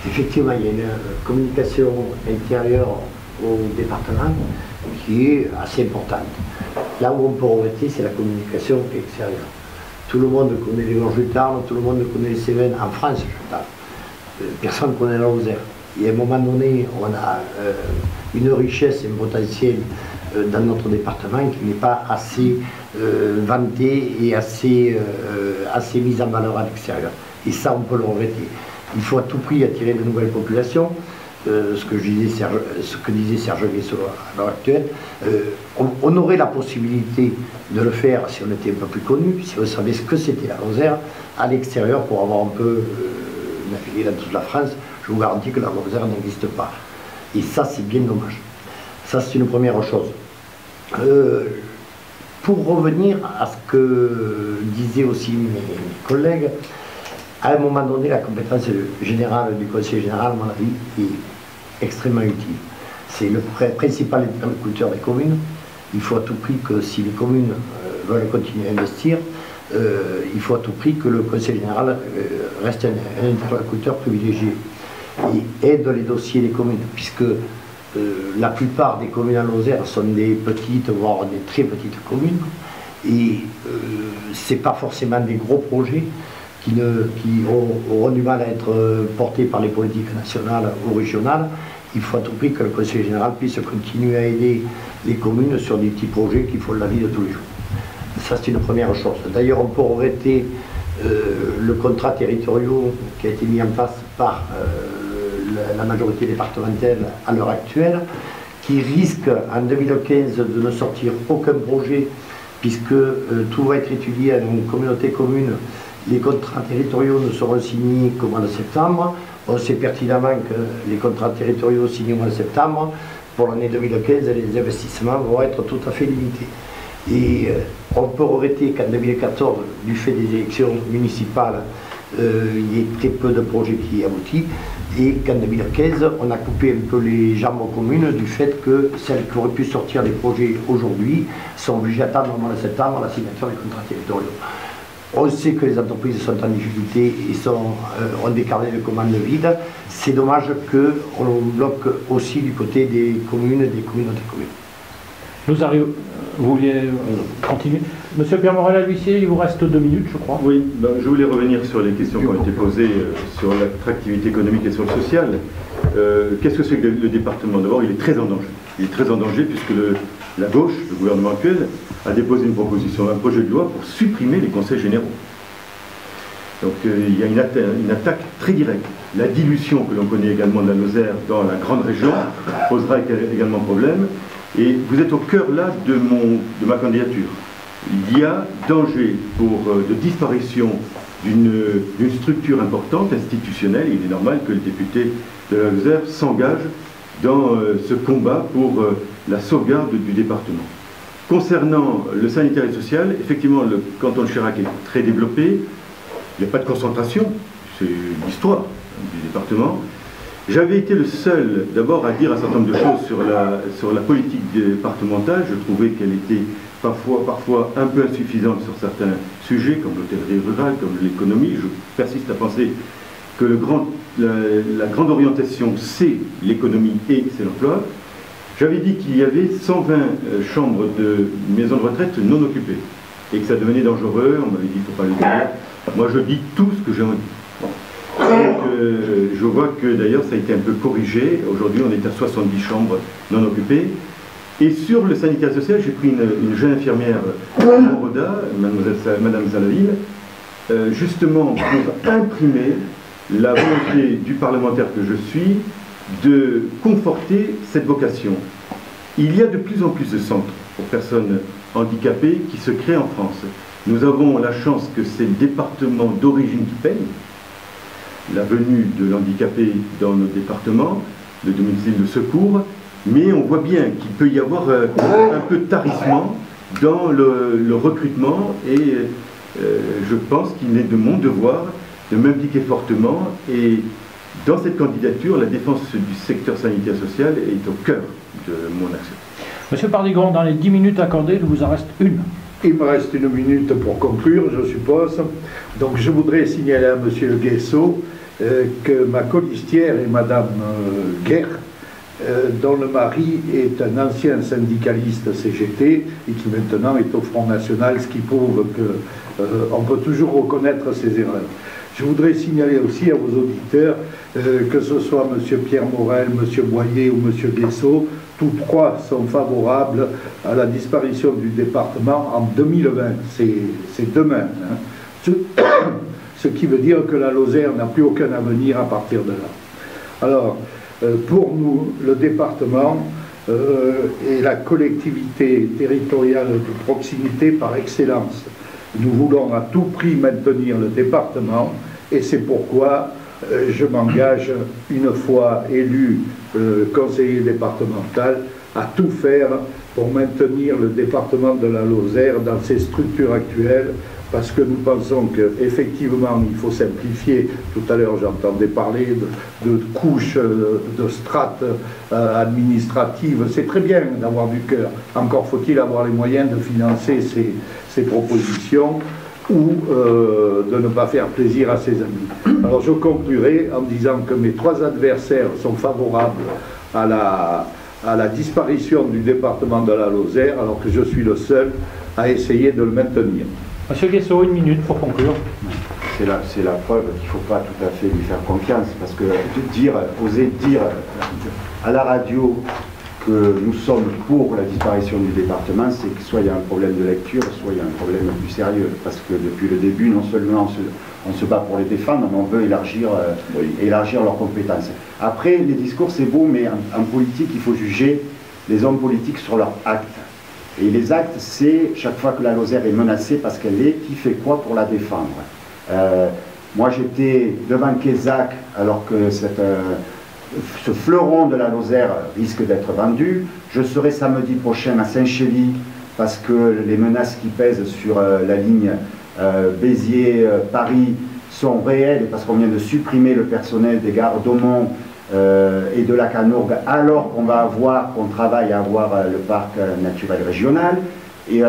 Effectivement, il y a une communication intérieure au département qui est assez importante. Là où on peut regretter, c'est la communication extérieure. Tout le monde connaît les Gorges du Tarn, tout le monde connaît les Cévennes en France, je parle. Personne ne connaît la Lozère. Et à un moment donné, on a une richesse et un potentiel dans notre département qui n'est pas assez vanté et assez mis en valeur à l'extérieur. Et ça, on peut le regretter. Il faut à tout prix attirer de nouvelles populations. Ce que disait Serge Guessot à l'heure actuelle, on aurait la possibilité de le faire si on était un peu plus connu, si on savait ce que c'était la Lozère à l'extérieur pour avoir un peu navigué dans toute la France. Je vous garantis que la Lozère n'existe pas. Et ça, c'est bien dommage. Ça, c'est une première chose. Pour revenir à ce que disaient aussi mes collègues, à un moment donné, la compétence générale du Conseil général, à mon avis, est extrêmement utile. C'est le principal interlocuteur des communes. Il faut à tout prix que si les communes veulent continuer à investir, il faut à tout prix que le Conseil général reste un interlocuteur privilégié et aide les dossiers des communes, puisque la plupart des communes en Lozère sont des petites, voire des très petites communes, et ce n'est pas forcément des gros projets qui auront du mal à être portés par les politiques nationales ou régionales. Il faut à tout prix que le Conseil général puisse continuer à aider les communes sur des petits projets qui font la vie de tous les jours. Ça, c'est une première chose. D'ailleurs, on peut regretter le contrat territorial qui a été mis en place par la majorité départementale à l'heure actuelle, qui risque en 2015 de ne sortir aucun projet, puisque tout va être étudié à une communauté commune. Les contrats territoriaux ne seront signés qu'au mois de septembre. On sait pertinemment que les contrats territoriaux signés au mois de septembre, pour l'année 2015, les investissements vont être tout à fait limités. Et on peut regretter qu'en 2014, du fait des élections municipales, il y ait très peu de projets qui aboutissent, et qu'en 2015, on a coupé un peu les jambes aux communes du fait que celles qui auraient pu sortir des projets aujourd'hui sont obligées d'attendre au mois de septembre la signature des contrats territoriaux. On sait que les entreprises sont en difficulté et ont des carnets de commandes vides. C'est dommage qu'on bloque aussi du côté des communes, des communautés communes. Nous arrivons. Vous vouliez continuer? Monsieur Pierre-Morel-A-L'Huissier, il vous reste 2 minutes, je crois. Oui, je voulais revenir sur les questions qui ont été posées sur l'attractivité économique et sur le social. Qu'est-ce que c'est que le département? D'abord, il est très en danger. Il est très en danger puisque la gauche, le gouvernement actuel, a déposé un projet de loi pour supprimer les conseils généraux. Donc il y a une attaque très directe. La dilution que l'on connaît également de la Lozère dans la grande région posera également problème. Et vous êtes au cœur là de ma candidature. Il y a danger de disparition d'une structure importante, institutionnelle. Il est normal que le député de la Lozère s'engage dans ce combat pour la sauvegarde du département. Concernant le sanitaire et social, effectivement, le canton de Chirac est très développé. Il n'y a pas de concentration, c'est l'histoire du département. J'avais été le seul, d'abord, à dire un certain nombre de choses sur la politique départementale. Je trouvais qu'elle était parfois un peu insuffisante sur certains sujets, comme l'hôtellerie rurale, comme l'économie. Je persiste à penser que la grande orientation, c'est l'économie et c'est l'emploi. J'avais dit qu'il y avait 120 chambres de maisons de retraite non occupées et que ça devenait dangereux. On m'avait dit qu'il ne faut pas le dire. Moi, je dis tout ce que j'ai envie. Donc, je vois que d'ailleurs ça a été un peu corrigé. Aujourd'hui, on est à 70 chambres non occupées. Et sur le sanitaire social, j'ai pris une jeune infirmière, Roda, Madame Zalaville, justement pour imprimer la volonté du parlementaire que je suis de conforter cette vocation. Il y a de plus en plus de centres pour personnes handicapées qui se créent en France. Nous avons la chance que c'est le département d'origine qui paye la venue de l'handicapé dans notre département, le domicile de secours, mais on voit bien qu'il peut y avoir un peu de tarissement dans le recrutement et je pense qu'il est de mon devoir de m'impliquer fortement et dans cette candidature, la défense du secteur sanitaire social est au cœur de mon action. Monsieur Pardigon, dans les 10 minutes accordées, il vous en reste une. Il me reste 1 minute pour conclure, je suppose. Donc je voudrais signaler à M. Guessot que ma colistière est Mme Guerre, dont le mari est un ancien syndicaliste CGT et qui maintenant est au Front National, ce qui prouve qu'on peut toujours reconnaître ses erreurs. Je voudrais signaler aussi à vos auditeurs que ce soit M. Pierre Morel, M. Boyer ou M. Guessot, tous trois sont favorables à la disparition du département en 2020. C'est demain. Hein. Ce qui veut dire que la Lozère n'a plus aucun avenir à partir de là. Alors, pour nous, le département est la collectivité territoriale de proximité par excellence. Nous voulons à tout prix maintenir le département et c'est pourquoi je m'engage, une fois élu conseiller départemental, à tout faire pour maintenir le département de la Lozère dans ses structures actuelles, parce que nous pensons qu'effectivement il faut simplifier. Tout à l'heure j'entendais parler de couches, de strates administratives. C'est très bien d'avoir du cœur, encore faut-il avoir les moyens de financer ces propositions ou de ne pas faire plaisir à ses amis. Alors je conclurai en disant que mes trois adversaires sont favorables à la disparition du département de la Lozère, alors que je suis le seul à essayer de le maintenir. Monsieur Guessot, 1 minute pour conclure. C'est la preuve qu'il ne faut pas tout à fait lui faire confiance, parce que oser dire à la radio que nous sommes pour la disparition du département, c'est que soit il y a un problème de lecture, soit il y a un problème plus sérieux, parce que depuis le début, non seulement on se bat pour les défendre, mais on veut élargir leurs compétences. Après, les discours c'est beau, mais en politique, il faut juger les hommes politiques sur leurs actes. Et les actes, c'est chaque fois que la Lozère est menacée parce qu'elle est, qui fait quoi pour la défendre. Moi j'étais devant Quézac alors que ce fleuron de la Lozère risque d'être vendu. Je serai samedi prochain à Saint-Chély parce que les menaces qui pèsent sur la ligne Béziers-Paris sont réelles, parce qu'on vient de supprimer le personnel des gares d'Aumont et de la Canourgue, alors qu'on travaille à avoir le parc naturel régional. Et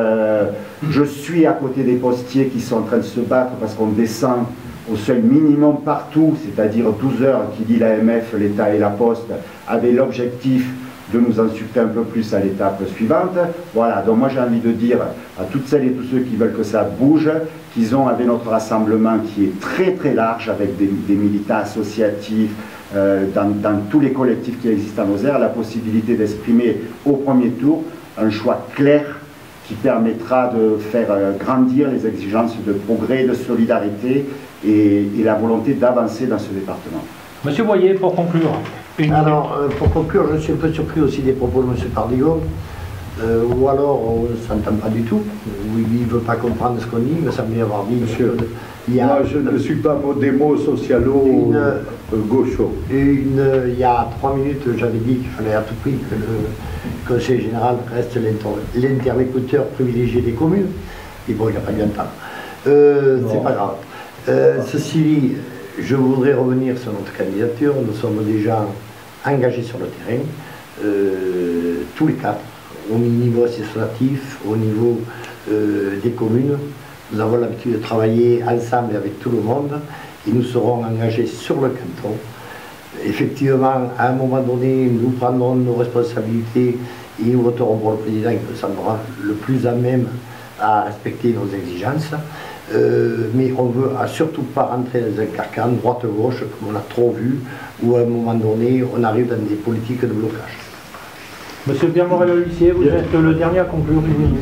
je suis à côté des postiers qui sont en train de se battre parce qu'on descend au seuil minimum partout, c'est-à-dire 12 heures, qui dit l'AMF, l'État et la Poste, avaient l'objectif de nous insulter un peu plus à l'étape suivante. Voilà, donc moi j'ai envie de dire à toutes celles et tous ceux qui veulent que ça bouge, qu'ils ont avec notre rassemblement qui est très très large, avec des militants associatifs, dans tous les collectifs qui existent en Lozère, la possibilité d'exprimer au premier tour un choix clair qui permettra de faire grandir les exigences de progrès, de solidarité et la volonté d'avancer dans ce département. Monsieur Boyer, pour conclure. Alors, pour conclure, je suis un peu surpris aussi des propos de M. Pardigon, ou alors on ne s'entend pas du tout, ou il ne veut pas comprendre ce qu'on dit, mais ça me dit avoir dit... Monsieur, moi je ne suis pas des mots socialo-gauchos. Il y a 3 minutes, j'avais dit qu'il fallait à tout prix que le Conseil général reste l'interlocuteur privilégié des communes, et bon, il n'a pas dû entendre. C'est pas grave. Ceci dit, je voudrais revenir sur notre candidature. Nous sommes déjà engagés sur le terrain, tous les quatre, au niveau associatif, au niveau des communes. Nous avons l'habitude de travailler ensemble avec tout le monde et nous serons engagés sur le canton. Effectivement, à un moment donné, nous prendrons nos responsabilités et nous voterons pour le président qui nous semblera le plus à même à respecter nos exigences. Mais on ne veut surtout pas rentrer dans un carcan droite-gauche comme on a trop vu, où à un moment donné on arrive dans des politiques de blocage. Monsieur Pierre Morel-Olivier, vous êtes le dernier à conclure. 1 minute.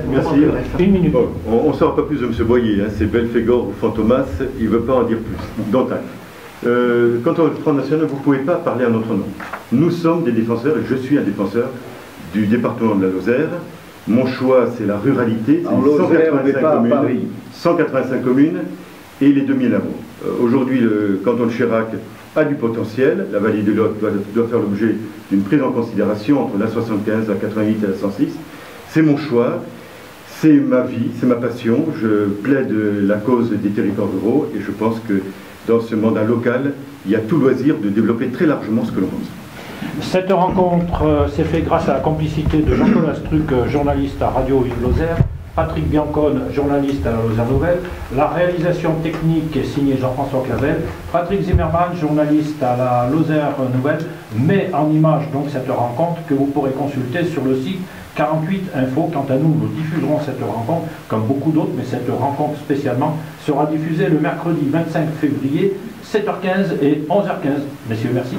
Merci. 1 minute. Bon, on ne saura pas plus de M. Boyer, hein, c'est Belphégor ou Fantomas, il ne veut pas en dire plus. Dont acte. Quant au Front National, vous ne pouvez pas parler à notre nom. Nous sommes des défenseurs, et je suis un défenseur du département de la Lozère. Mon choix, c'est la ruralité, c'est 185 communes et les 2000 hameaux. Aujourd'hui, le canton de Chirac a du potentiel. La vallée de Lot doit faire l'objet d'une prise en considération entre la 75, la 88 et la 106. C'est mon choix, c'est ma vie, c'est ma passion. Je plaide la cause des territoires ruraux et je pense que dans ce mandat local, il y a tout loisir de développer très largement ce que l'on pense. Cette rencontre s'est faite grâce à la complicité de Jean-Claude Astruc, journaliste à Radio Vive Lozère, Patrick Biancone, journaliste à la Lozère Nouvelle. La réalisation technique est signée Jean-François Clavel. Patrick Zimmermann, journaliste à la Lozère Nouvelle, met en image donc cette rencontre que vous pourrez consulter sur le site 48 Info. Quant à nous, nous diffuserons cette rencontre, comme beaucoup d'autres, mais cette rencontre spécialement sera diffusée le mercredi 25 février, 7h15 et 11h15. Messieurs, merci.